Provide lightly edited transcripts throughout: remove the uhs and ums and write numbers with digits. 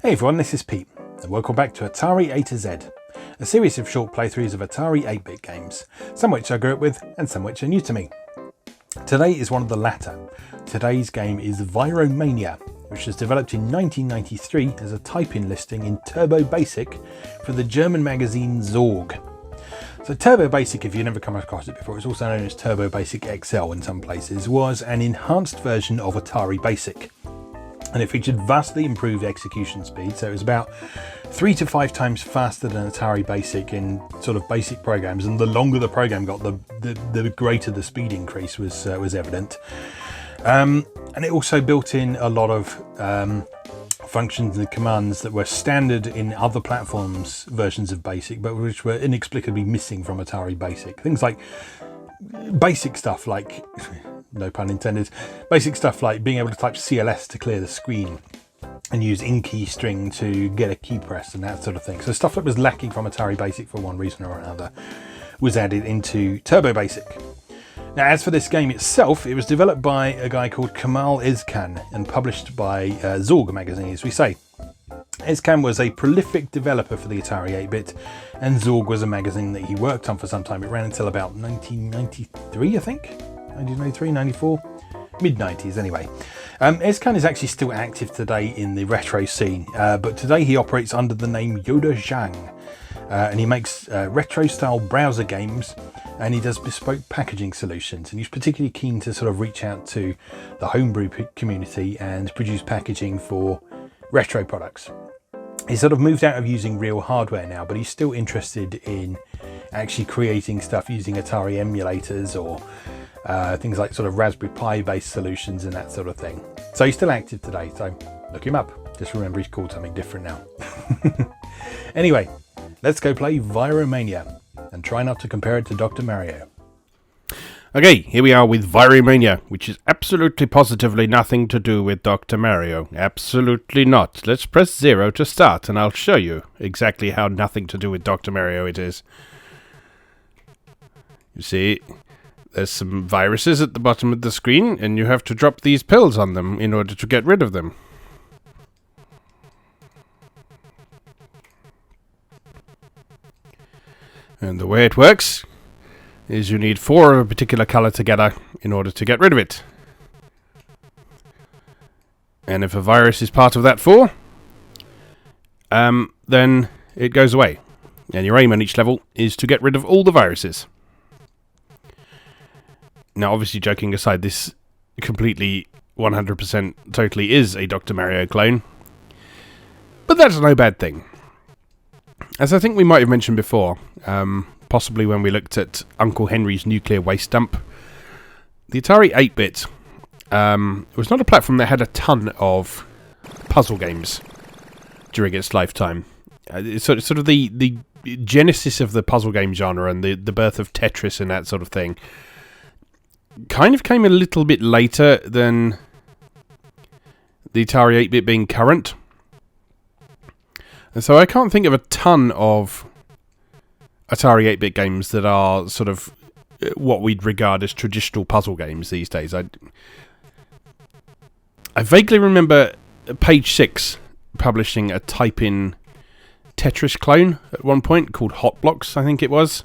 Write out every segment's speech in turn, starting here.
Hey everyone, this is Pete, and welcome back to Atari A to Z, a series of short playthroughs of Atari 8-bit games, some which I grew up with and some which are new to me. Today is one of the latter. Today's game is Viro-Mania, which was developed in 1993 as a type-in listing in Turbo Basic for the German magazine Zorg. So Turbo Basic, if you've never come across it before, it's also known as Turbo Basic XL in some places, was an enhanced version of Atari Basic. And it featured vastly improved execution speed, so it was about 3 to 5 times faster than Atari Basic in sort of basic programs, and the longer the program got, the greater the speed increase was evident. And it also built in a lot of functions and commands that were standard in other platforms' versions of Basic, but which were inexplicably missing from Atari Basic. Things like basic stuff like, no pun intended, basic stuff like being able to type CLS to clear the screen and use in-key string to get a key press and that sort of thing. So stuff that was lacking from Atari Basic for one reason or another was added into Turbo Basic. Now, as for this game itself, it was developed by a guy called Kemal Ezcan and published by Zorg magazine, as we say. Ezcan was a prolific developer for the Atari 8-bit, and Zorg was a magazine that he worked on for some time. It ran until about 1993, I think? 1993, 94? Mid-90s anyway. Ezcan is actually still active today in the retro scene, but today he operates under the name Yoda Zhang, and he makes retro-style browser games, and he does bespoke packaging solutions, and he's particularly keen to sort of reach out to the homebrew community and produce packaging for retro products. He's sort of moved out of using real hardware now, but he's still interested in actually creating stuff using Atari emulators or things like sort of Raspberry Pi based solutions and that sort of thing. So he's still active today, so look him up. Just remember he's called something different now. Anyway, let's go play Viro-Mania and try not to compare it to Dr. Mario. Okay, here we are with Viro-Mania, which is absolutely positively nothing to do with Dr. Mario. Absolutely not. Let's press 0 to start, and I'll show you exactly how nothing to do with Dr. Mario it is. You see, there's some viruses at the bottom of the screen, and you have to drop these pills on them in order to get rid of them. And the way it works is you need 4 of a particular colour together in order to get rid of it. And if a virus is part of that 4, then it goes away. And your aim on each level is to get rid of all the viruses. Now, obviously, joking aside, this completely 100% totally is a Dr. Mario clone. But that's no bad thing. As I think we might have mentioned before, possibly when we looked at Uncle Henry's nuclear waste dump, the Atari 8-bit was not a platform that had a ton of puzzle games during its lifetime. Sort of the genesis of the puzzle game genre and the birth of Tetris and that sort of thing kind of came a little bit later than the Atari 8-bit being current. And so I can't think of a ton of Atari 8-bit games that are sort of what we'd regard as traditional puzzle games these days. I vaguely remember Page 6 publishing a type-in Tetris clone at one point called Hot Blocks, I think it was.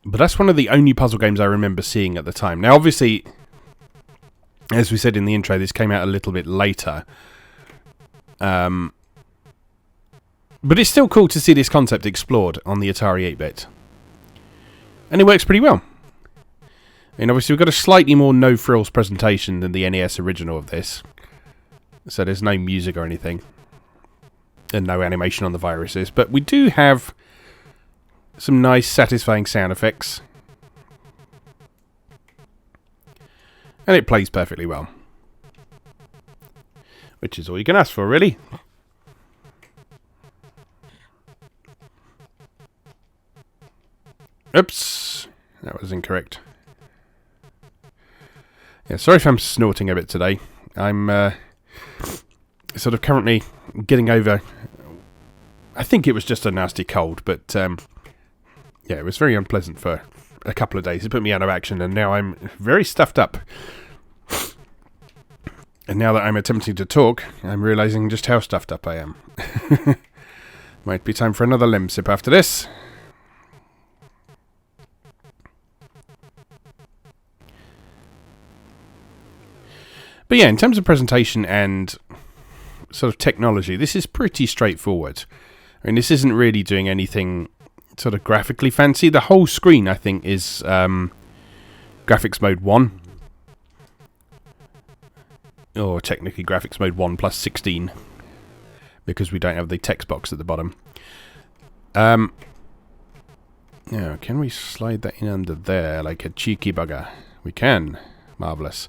But that's one of the only puzzle games I remember seeing at the time. Now, obviously, as we said in the intro, this came out a little bit later. But it's still cool to see this concept explored on the Atari 8-bit. And it works pretty well. And obviously we've got a slightly more no-frills presentation than the NES original of this. So there's no music or anything. And no animation on the viruses. But we do have some nice, satisfying sound effects. And it plays perfectly well. Which is all you can ask for, really. Oops, that was incorrect. Yeah, sorry if I'm snorting a bit today. I'm sort of currently getting over... I think it was just a nasty cold, but yeah, it was very unpleasant for a couple of days. It put me out of action, and now I'm very stuffed up. And now that I'm attempting to talk, I'm realising just how stuffed up I am. Might be time for another lemon sip after this. But yeah, in terms of presentation and sort of technology, this is pretty straightforward. I mean, this isn't really doing anything sort of graphically fancy. The whole screen, I think, is graphics mode 1. Or technically graphics mode 1 plus 16. Because we don't have the text box at the bottom. Now, can we slide that in under there like a cheeky bugger? We can. Marvellous.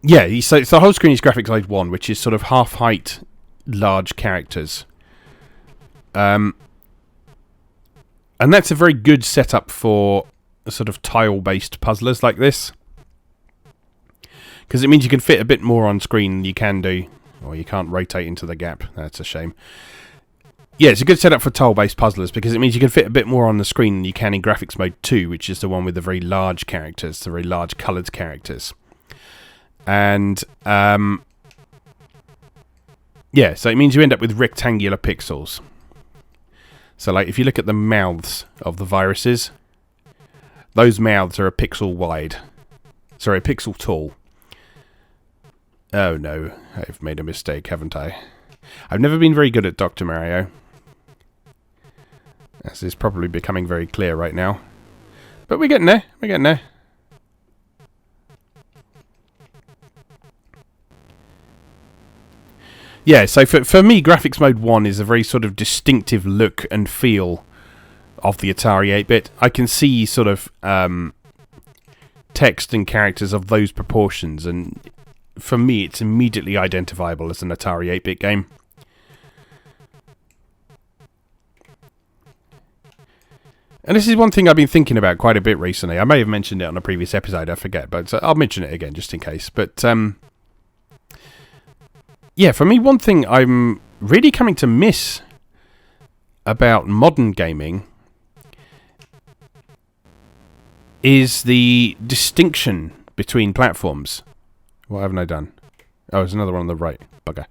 Yeah, so the whole screen is graphics mode 1, which is sort of half-height, large characters. And that's a very good setup for sort of tile-based puzzlers like this. Because it means you can fit a bit more on screen than you can do. Or you can't rotate into the gap. That's a shame. Yeah, it's a good setup for tile-based puzzlers because it means you can fit a bit more on the screen than you can in graphics mode 2, which is the one with the very large characters, the very large coloured characters. And, yeah, so it means you end up with rectangular pixels. So, like, if you look at the mouths of the viruses, those mouths are a pixel wide. Sorry, a pixel tall. Oh no, I've made a mistake, haven't I? I've never been very good at Dr. Mario. This is probably becoming very clear right now. But we're getting there, we're getting there. Yeah, so for me, graphics mode 1 is a very sort of distinctive look and feel of the Atari 8-bit. I can see sort of text and characters of those proportions, and for me, it's immediately identifiable as an Atari 8-bit game. And this is one thing I've been thinking about quite a bit recently. I may have mentioned it on a previous episode, I forget, but I'll mention it again just in case. But, yeah, for me, one thing I'm really coming to miss about modern gaming is the distinction between platforms. What haven't I done? Oh, there's another one on the right. Bugger.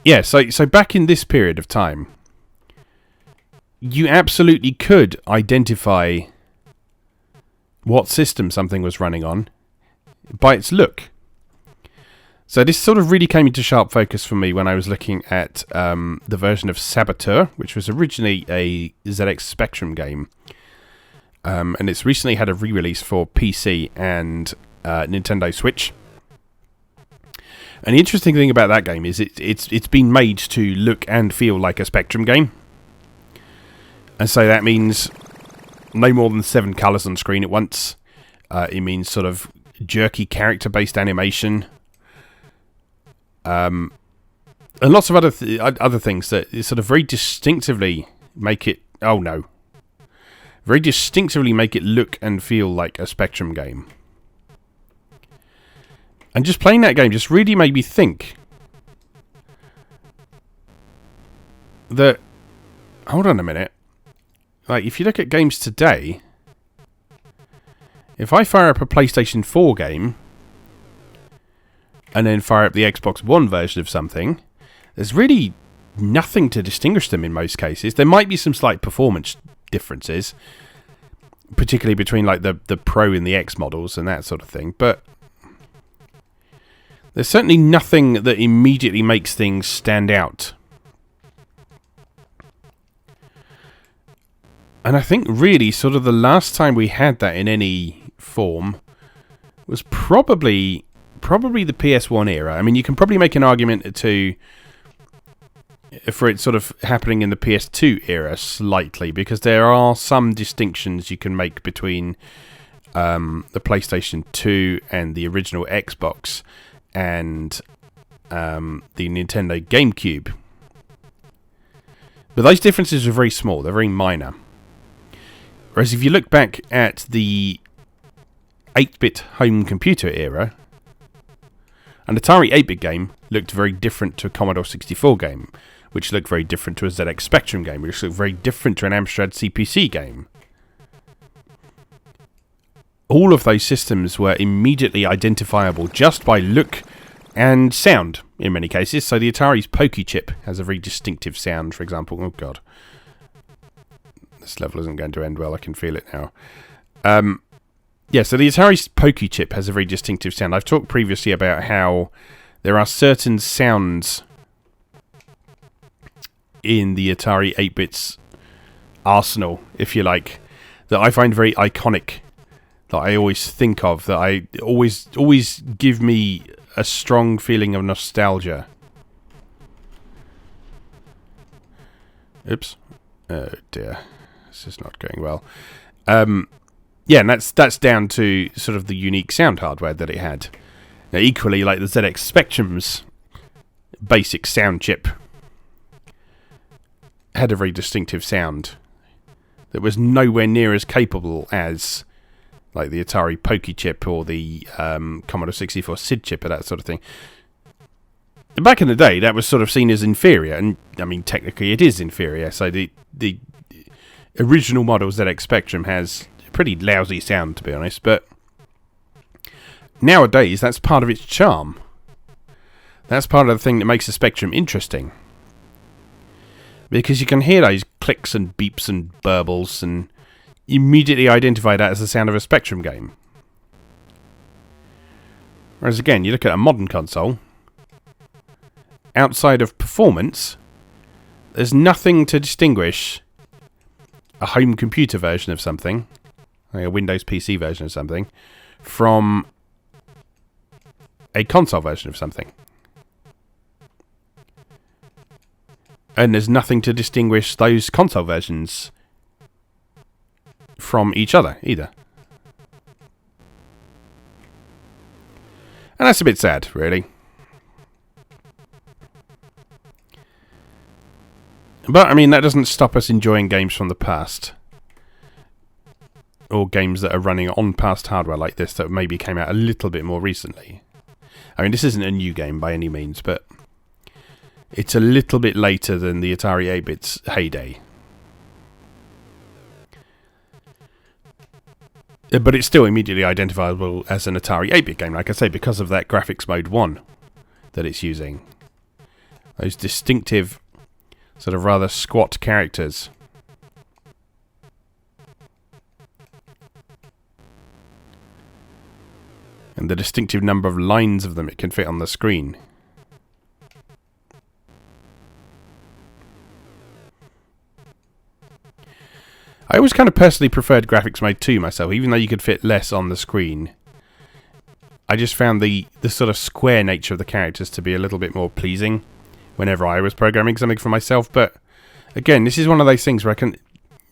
Yeah, so back in this period of time, you absolutely could identify what system something was running on by its look. So this sort of really came into sharp focus for me when I was looking at the version of Saboteur, which was originally a ZX Spectrum game. And it's recently had a re-release for PC and Nintendo Switch. And the interesting thing about that game is it's been made to look and feel like a Spectrum game. And so that means no more than 7 colours on screen at once. It means sort of jerky character-based animation. And lots of other things that sort of very distinctively make it... Oh no. Very distinctively make it look and feel like a Spectrum game. And just playing that game just really made me think that... Hold on a minute. Like, if you look at games today, if I fire up a PlayStation 4 game and then fire up the Xbox One version of something, there's really nothing to distinguish them in most cases. There might be some slight performance differences, particularly between like the Pro and the X models and that sort of thing, but there's certainly nothing that immediately makes things stand out. And I think really sort of the last time we had that in any form was probably the PS1 era. I mean, you can probably make an argument for it sort of happening in the PS2 era slightly, because there are some distinctions you can make between the PlayStation 2 and the original Xbox and the Nintendo GameCube. But those differences are very small, they're very minor. Whereas if you look back at the 8-bit home computer era, an Atari 8-bit game looked very different to a Commodore 64 game, which looked very different to a ZX Spectrum game, which looked very different to an Amstrad CPC game. all of those systems were immediately identifiable just by look and sound in many cases. So the Atari's Pokey chip has a very distinctive sound, for example. Oh god, this level isn't going to end well. I can feel it now. Yeah, so the Atari's Pokey chip has a very distinctive sound. I've talked previously about how there are certain sounds in the Atari 8-bits arsenal, if you like, that I find very iconic, that I always think of, that I always give me a strong feeling of nostalgia. Oops. Oh dear. This is not going well. Yeah, and that's down to sort of the unique sound hardware that it had. Now, equally, like the ZX Spectrum's basic sound chip had a very distinctive sound that was nowhere near as capable as like the Atari Pokey chip or the Commodore 64 SID chip or that sort of thing. Back in the day, that was sort of seen as inferior, and I mean, technically it is inferior. So the original model ZX Spectrum has a pretty lousy sound, to be honest, but nowadays that's part of its charm. That's part of the thing that makes the Spectrum interesting. Because you can hear those clicks and beeps and burbles and immediately identify that as the sound of a Spectrum game. Whereas again, you look at a modern console, outside of performance, there's nothing to distinguish a home computer version of something, like a Windows PC version of something, from a console version of something. And there's nothing to distinguish those console versions from each other, either. And that's a bit sad, really. But, I mean, that doesn't stop us enjoying games from the past. Or games that are running on past hardware like this that maybe came out a little bit more recently. I mean, this isn't a new game by any means, but it's a little bit later than the Atari 8-bit's heyday. But it's still immediately identifiable as an Atari 8-bit game, like I say, because of that graphics mode 1 that it's using. Those distinctive, sort of rather squat characters. And the distinctive number of lines of them it can fit on the screen. I always kind of personally preferred graphics mode 2 myself, even though you could fit less on the screen. I just found the sort of square nature of the characters to be a little bit more pleasing whenever I was programming something for myself. But again, this is one of those things where I can,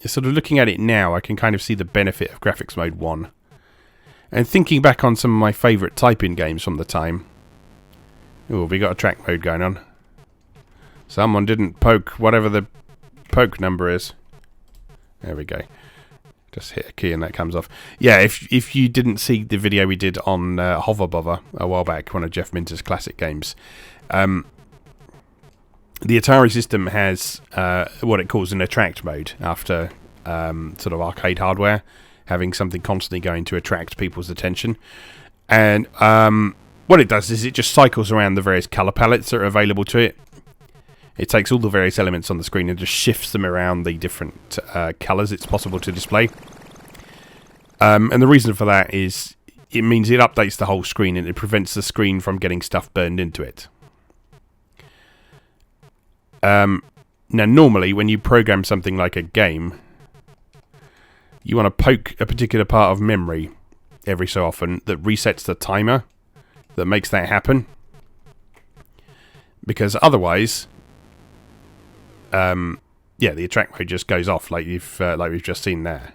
sort of looking at it now, I can kind of see the benefit of graphics mode 1. And thinking back on some of my favourite typing games from the time. Oh, we got a track mode going on. Someone didn't poke whatever the poke number is. There we go. Just hit a key and that comes off. Yeah, if you didn't see the video we did on Hover Bother a while back, one of Jeff Minter's classic games, the Atari system has what it calls an attract mode after sort of arcade hardware, having something constantly going to attract people's attention. And what it does is it just cycles around the various colour palettes that are available to it. It takes all the various elements on the screen and just shifts them around the different colours it's possible to display. And the reason for that is it means it updates the whole screen and it prevents the screen from getting stuff burned into it. Now, normally, when you program something like a game, you want to poke a particular part of memory every so often that resets the timer that makes that happen. Because otherwise, yeah, the attract mode just goes off like we've just seen there.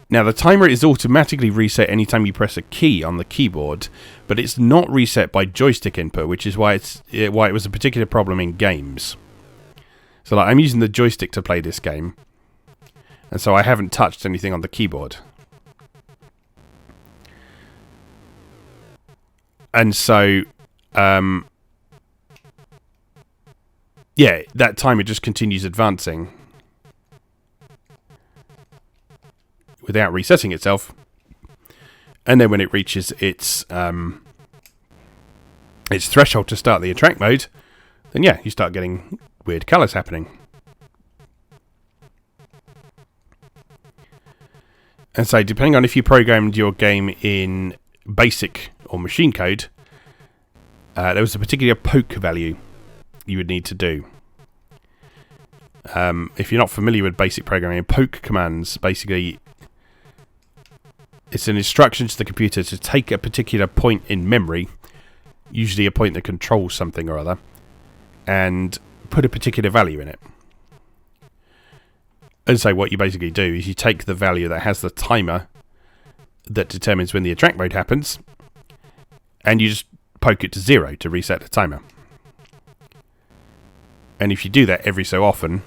Now, the timer is automatically reset anytime you press a key on the keyboard, but it's not reset by joystick input, which is why it was a particular problem in games. So, like, I'm using the joystick to play this game, and so I haven't touched anything on the keyboard. And so, yeah, that timer just continues advancing without resetting itself. And then when it reaches its threshold to start the attract mode, then yeah, you start getting weird colours happening. And so depending on if you programmed your game in BASIC or machine code, there was a particular poke value you would need to do. If you're not familiar with basic programming, poke commands, basically, it's an instruction to the computer to take a particular point in memory, usually a point that controls something or other, and put a particular value in it. And so what you basically do is you take the value that has the timer that determines when the attract mode happens, and you just poke it to 0 to reset the timer. And if you do that every so often,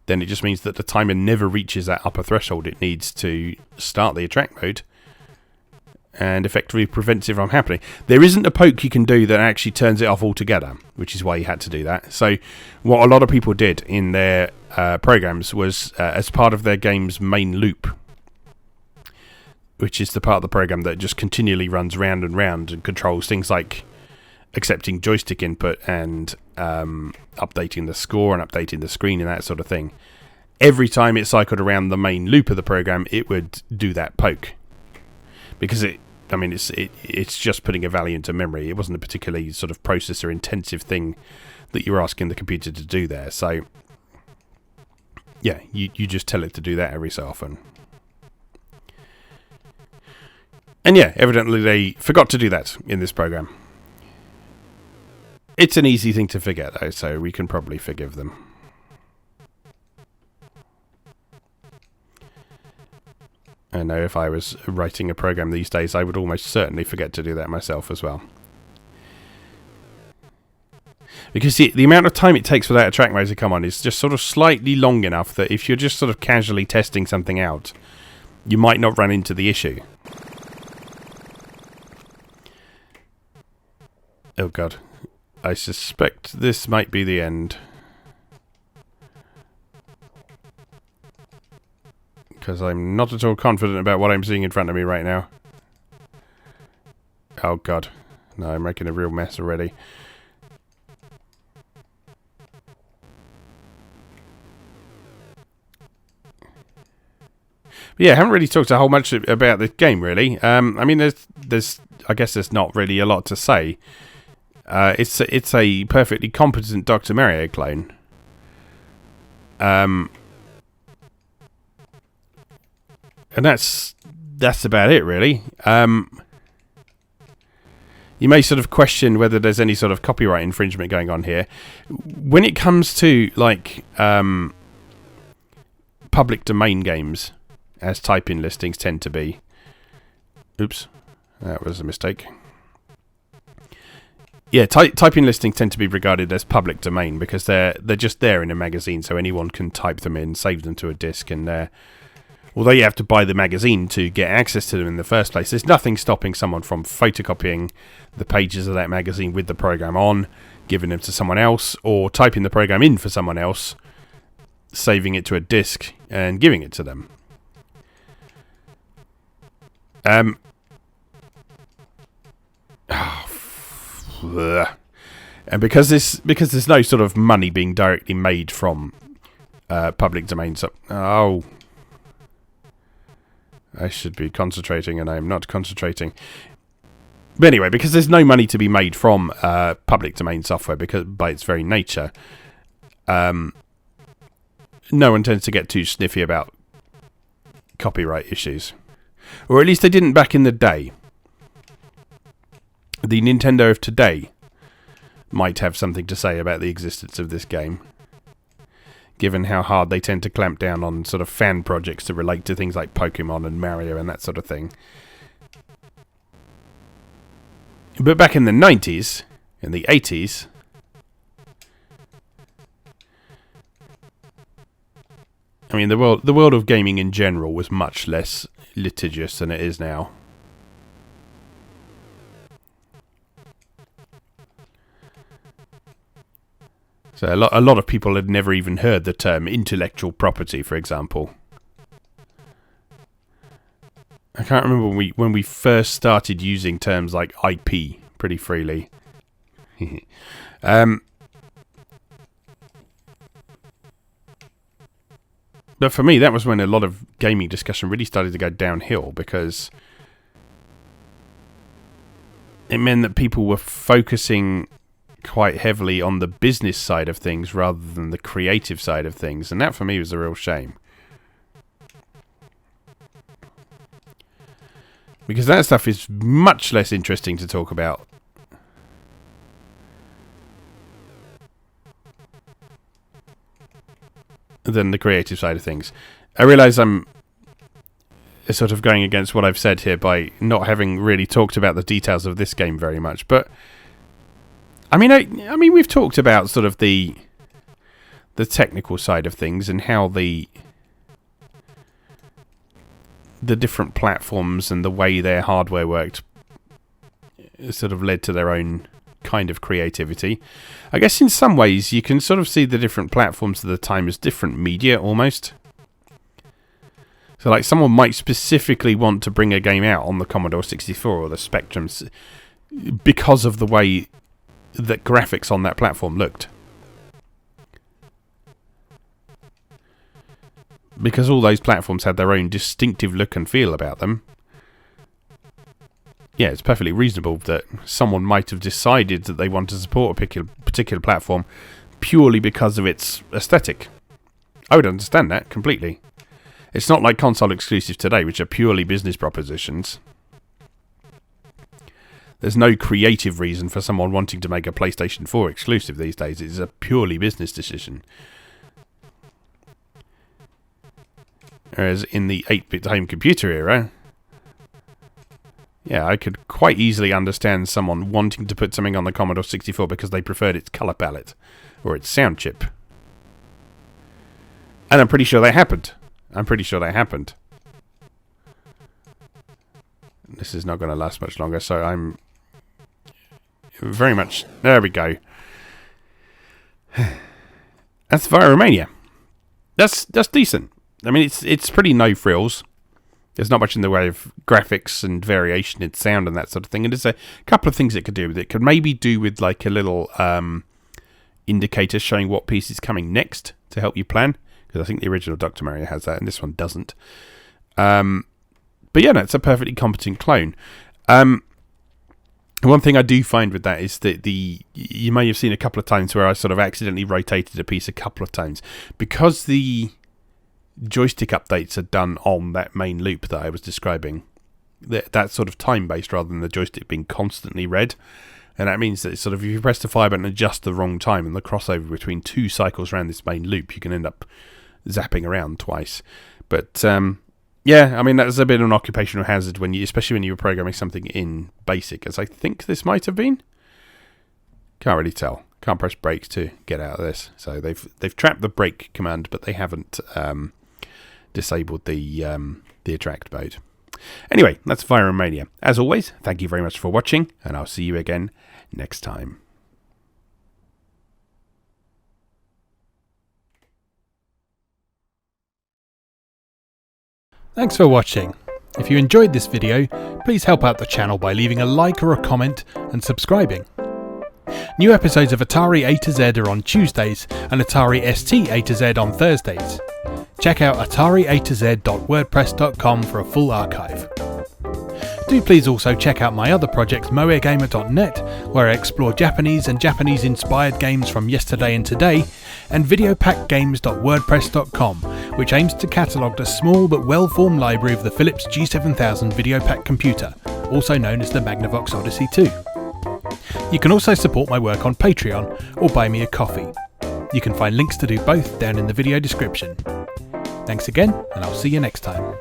then it just means that the timer never reaches that upper threshold it needs to start the attract mode, and effectively prevents it from happening. There isn't a poke you can do that actually turns it off altogether, which is why you had to do that. So what a lot of people did in their programs was, as part of their game's main loop, which is the part of the program that just continually runs round and round and controls things like accepting joystick input and updating the score and updating the screen and that sort of thing. Every time it cycled around the main loop of the program, it would do that poke, because it's just putting a value into memory. It wasn't a particularly sort of processor intensive thing that you were asking the computer to do there. So yeah, you just tell it to do that every so often. And yeah, evidently they forgot to do that in this program. It's an easy thing to forget, though, so we can probably forgive them. I know if I was writing a program these days, I would almost certainly forget to do that myself as well. Because the amount of time it takes for that attract mode to come on is just sort of slightly long enough that if you're just sort of casually testing something out, you might not run into the issue. Oh god. I suspect this might be the end. Because I'm not at all confident about what I'm seeing in front of me right now. Oh god. No, I'm making a real mess already. But yeah, I haven't really talked a whole much about this game, really. I mean, I guess there's not really a lot to say. It's a perfectly competent Dr. Mario clone. And that's about it, really. You may sort of question whether there's any sort of copyright infringement going on here. When it comes to, like, public domain games, as type-in listings tend to be... Oops, that was a mistake. Yeah, type-in listings tend to be regarded as public domain because they're just there in a magazine, so anyone can type them in, save them to a disk, and although you have to buy the magazine to get access to them in the first place, there's nothing stopping someone from photocopying the pages of that magazine with the program on, giving them to someone else, or typing the program in for someone else, saving it to a disk, and giving it to them. And because there's no sort of money being directly made from public domain, so I should be concentrating and I am not concentrating. But anyway, because there's no money to be made from public domain software, because by its very nature, no one tends to get too sniffy about copyright issues, or at least they didn't back in the day. The Nintendo of today might have something to say about the existence of this game, given how hard they tend to clamp down on sort of fan projects that relate to things like Pokemon and Mario and that sort of thing. But back in the 90s, in the 80s, I mean, the world of gaming in general was much less litigious than it is now. So a lot of people had never even heard the term intellectual property, for example. I can't remember when we first started using terms like IP pretty freely. But for me, that was when a lot of gaming discussion really started to go downhill, because it meant that people were focusing quite heavily on the business side of things rather than the creative side of things, and that for me was a real shame. Because that stuff is much less interesting to talk about than the creative side of things. I realise I'm sort of going against what I've said here by not having really talked about the details of this game very much, but I mean we've talked about sort of the technical side of things and how the different platforms and the way their hardware worked sort of led to their own kind of creativity. I guess in some ways you can sort of see the different platforms at the time as different media almost. So like someone might specifically want to bring a game out on the Commodore 64 or the Spectrum because of the way that graphics on that platform looked. Because all those platforms had their own distinctive look and feel about them. Yeah, it's perfectly reasonable that someone might have decided that they want to support a particular platform purely because of its aesthetic. I would understand that completely. It's not like console exclusives today, which are purely business propositions. There's no creative reason for someone wanting to make a PlayStation 4 exclusive these days. It's a purely business decision. Whereas in the 8-bit home computer era, yeah, I could quite easily understand someone wanting to put something on the Commodore 64 because they preferred its colour palette or its sound chip. And I'm pretty sure that happened. This is not going to last much longer, so I'm very much... There we go. That's Viro-Mania. That's decent. I mean, it's pretty no frills. There's not much in the way of graphics and variation in sound and that sort of thing. And there's a couple of things it could do with it. It could maybe do with like a little indicator showing what piece is coming next to help you plan. Because I think the original Dr. Mario has that and this one doesn't. But yeah, no, it's a perfectly competent clone. One thing I do find with that is that you may have seen a couple of times where I sort of accidentally rotated a piece a couple of times. Because the joystick updates are done on that main loop that I was describing. That's sort of time-based rather than the joystick being constantly read. And that means that sort of if you press the fire button at just the wrong time and the crossover between two cycles around this main loop, you can end up zapping around twice. But yeah, I mean that's a bit of an occupational hazard especially when you were programming something in BASIC, as I think this might have been. Can't really tell. Can't press brakes to get out of this. So they've trapped the brake command, but they haven't disabled the attract mode. Anyway, that's Viro-Mania. As always, thank you very much for watching, and I'll see you again next time. Thanks for watching. If you enjoyed this video, please help out the channel by leaving a like or a comment and subscribing. New episodes of Atari A to Z are on Tuesdays and Atari ST A to Z on Thursdays. Check out atariatoz.wordpress.com for a full archive. Do please also check out my other projects moegamer.net, where I explore Japanese and Japanese-inspired games from yesterday and today, and videopackgames.wordpress.com, which aims to catalogue a small but well-formed library of the Philips G7000 Videopack computer, also known as the Magnavox Odyssey 2. You can also support my work on Patreon or buy me a coffee. You can find links to do both down in the video description. Thanks again, and I'll see you next time.